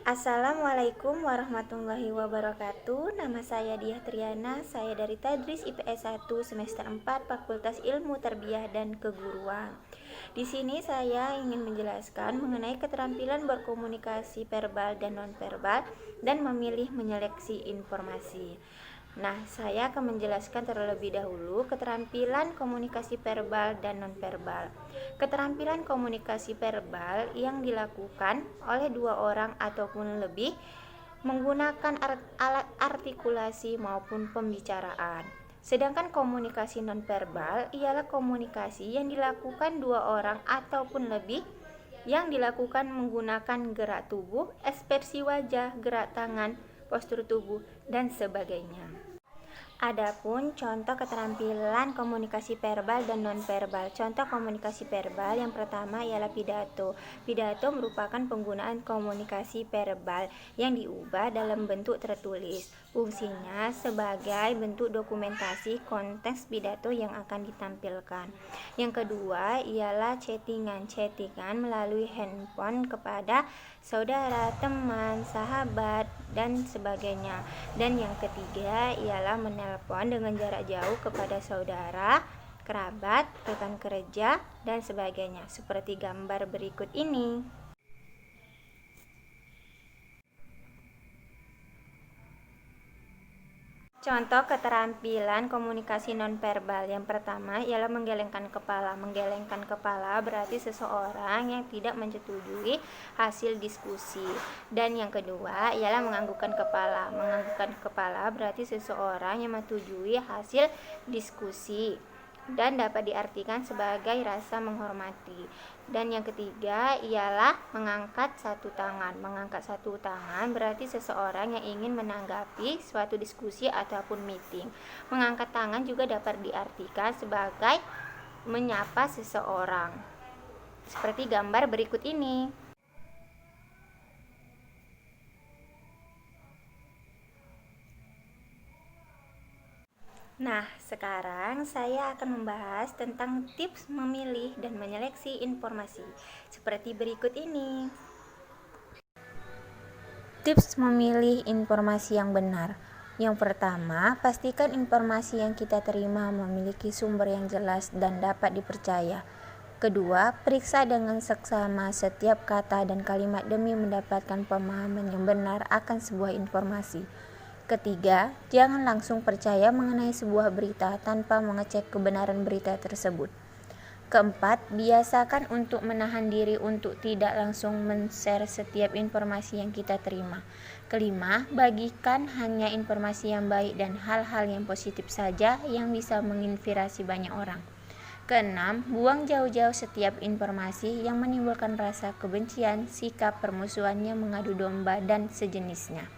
Assalamualaikum warahmatullahi wabarakatuh. Nama saya Diah Triana. Saya dari Tadris IPS 1 semester 4 Fakultas Ilmu Tarbiyah dan Keguruan. Di sini saya ingin menjelaskan mengenai keterampilan berkomunikasi verbal dan nonverbal dan memilih menyeleksi informasi. Saya akan menjelaskan terlebih dahulu keterampilan komunikasi verbal dan nonverbal. Keterampilan komunikasi verbal yang dilakukan oleh dua orang ataupun lebih menggunakan alat artikulasi maupun pembicaraan. Sedangkan komunikasi nonverbal ialah komunikasi yang dilakukan dua orang ataupun lebih yang dilakukan menggunakan gerak tubuh, ekspresi wajah, gerak tangan, postur tubuh, dan sebagainya. Adapun contoh keterampilan komunikasi verbal dan nonverbal. Contoh komunikasi verbal yang pertama ialah pidato. Pidato merupakan penggunaan komunikasi verbal yang diubah dalam bentuk tertulis. Fungsinya sebagai bentuk dokumentasi konteks pidato yang akan ditampilkan. Yang kedua ialah chattingan. Chattingan melalui handphone kepada saudara, teman, sahabat, dan sebagainya. Dan yang ketiga ialah menelpon dengan jarak jauh kepada saudara, kerabat, rekan kerja, dan sebagainya, seperti gambar berikut ini. Contoh keterampilan komunikasi nonverbal yang pertama ialah menggelengkan kepala. Menggelengkan kepala berarti seseorang yang tidak menyetujui hasil diskusi. Dan yang kedua ialah menganggukkan kepala. Menganggukkan kepala berarti seseorang yang menyetujui hasil diskusi dan dapat diartikan sebagai rasa menghormati. Dan yang ketiga ialah mengangkat satu tangan. Mengangkat satu tangan berarti seseorang yang ingin menanggapi suatu diskusi ataupun meeting. Mengangkat tangan juga dapat diartikan sebagai menyapa seseorang, seperti gambar berikut ini. Sekarang saya akan membahas tentang tips memilih dan menyeleksi informasi seperti berikut ini. Tips memilih informasi yang benar. Yang pertama, pastikan informasi yang kita terima memiliki sumber yang jelas dan dapat dipercaya. Kedua, periksa dengan seksama setiap kata dan kalimat demi mendapatkan pemahaman yang benar akan sebuah informasi. Ketiga, jangan langsung percaya mengenai sebuah berita tanpa mengecek kebenaran berita tersebut. Keempat, biasakan untuk menahan diri untuk tidak langsung men-share setiap informasi yang kita terima. Kelima, bagikan hanya informasi yang baik dan hal-hal yang positif saja yang bisa menginspirasi banyak orang. Keenam, buang jauh-jauh setiap informasi yang menimbulkan rasa kebencian, sikap permusuhan yang mengadu domba, dan sejenisnya.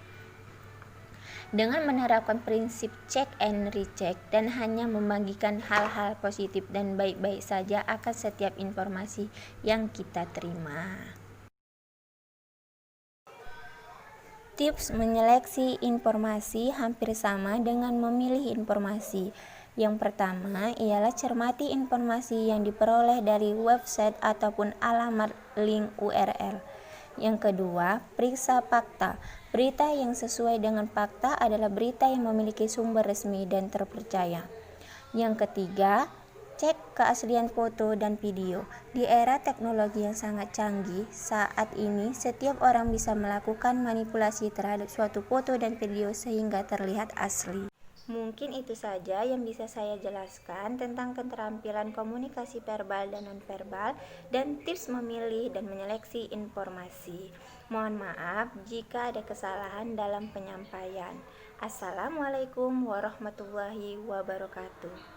Dengan menerapkan prinsip check and recheck dan hanya membagikan hal-hal positif dan baik-baik saja akan setiap informasi yang kita terima. Tips menyeleksi informasi hampir sama dengan memilih informasi. Yang pertama ialah cermati informasi yang diperoleh dari website ataupun alamat link URL. Yang kedua, periksa fakta. Berita yang sesuai dengan fakta adalah berita yang memiliki sumber resmi dan terpercaya. Yang ketiga, cek keaslian foto dan video. Di era teknologi yang sangat canggih, saat ini setiap orang bisa melakukan manipulasi terhadap suatu foto dan video sehingga terlihat asli. Mungkin itu saja yang bisa saya jelaskan tentang keterampilan komunikasi verbal dan nonverbal dan tips memilih dan menyeleksi informasi. Mohon maaf jika ada kesalahan dalam penyampaian. Assalamualaikum warahmatullahi wabarakatuh.